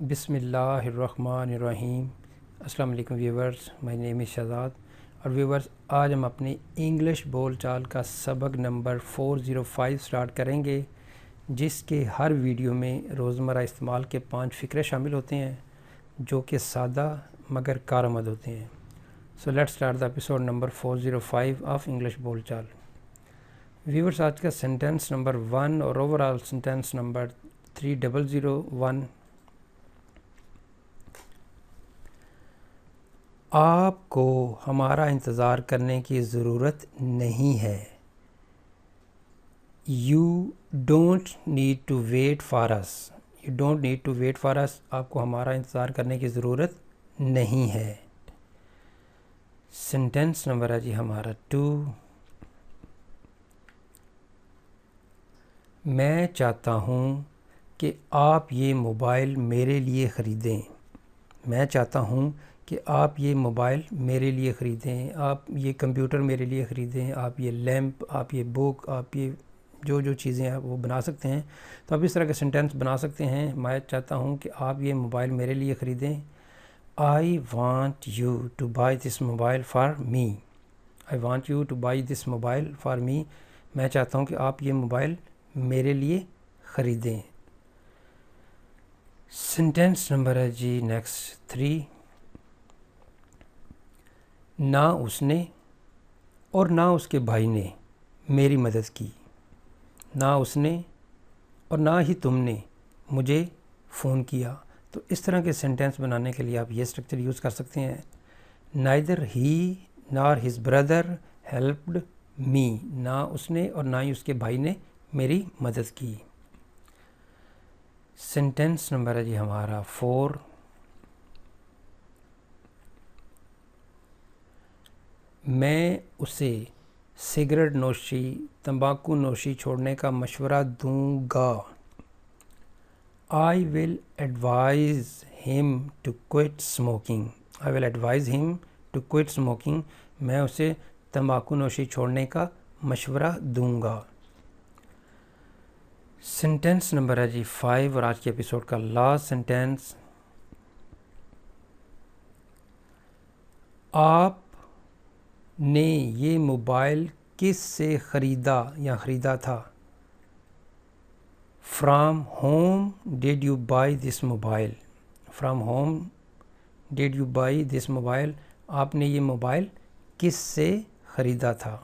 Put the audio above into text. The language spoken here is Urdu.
بسم اللہ الرحمن الرحیم۔ السلام علیکم ویورز، مائی نیم از شہزاد۔ اور ویورز، آج ہم اپنی انگلش بول چال کا سبق نمبر 405 سٹارٹ کریں گے، جس کے ہر ویڈیو میں روزمرہ استعمال کے 5 فقرے شامل ہوتے ہیں جو کہ سادہ مگر کارآمد ہوتے ہیں۔ So let's start the episode number 405 of English بول چال۔ ویورز، آج کا سینٹینس نمبر 1 اور اوور آل سینٹینس نمبر 3001۔ آپ کو ہمارا انتظار کرنے کی ضرورت نہیں ہے۔ You don't need to wait for us. You don't need to wait for us. آپ کو ہمارا انتظار کرنے کی ضرورت نہیں ہے۔ سینٹینس نمبر ہے جی ہمارا 2۔ میں چاہتا ہوں کہ آپ یہ موبائل میرے لیے خریدیں۔ میں چاہتا ہوں کہ آپ یہ موبائل میرے لیے خریدیں، آپ یہ کمپیوٹر میرے لیے خریدیں، آپ یہ لیمپ، آپ یہ بک، آپ یہ جو چیزیں آپ وہ بنا سکتے ہیں۔ تو آپ اس طرح کے سینٹینس بنا سکتے ہیں۔ میں چاہتا ہوں کہ آپ یہ موبائل میرے لیے خریدیں۔ I want you to buy this mobile for me. I want you to buy this mobile for me. میں چاہتا ہوں کہ آپ یہ موبائل میرے لیے خریدیں۔ سینٹینس نمبر ہے جی نیکسٹ 3۔ نہ اس نے اور نہ اس کے بھائی نے میری مدد کی۔ نہ اس نے اور نہ ہی تم نے مجھے فون کیا۔ تو اس طرح کے سینٹینس بنانے کے لیے آپ یہ اسٹرکچر یوز کر سکتے ہیں۔ Neither he nor his brother helped me. نہ اس نے اور نہ ہی اس کے بھائی نے میری مدد کی۔ سینٹینس نمبر ہے جی ہمارا 4۔ میں اسے سگریٹ نوشی، تمباکو نوشی چھوڑنے کا مشورہ دوں گا۔ I will advise him to quit smoking. I will advise him to quit smoking. میں اسے تمباکو نوشی چھوڑنے کا مشورہ دوں گا۔ سینٹینس نمبر ہے جی 5 اور آج کے ایپیسوڈ کا لاسٹ سینٹینس۔ آپ نے یہ موبائل کس سے خریدا یا خریدا تھا؟ From whom did you buy this mobile? From whom did you buy this mobile? آپ نے یہ موبائل کس سے خریدا تھا؟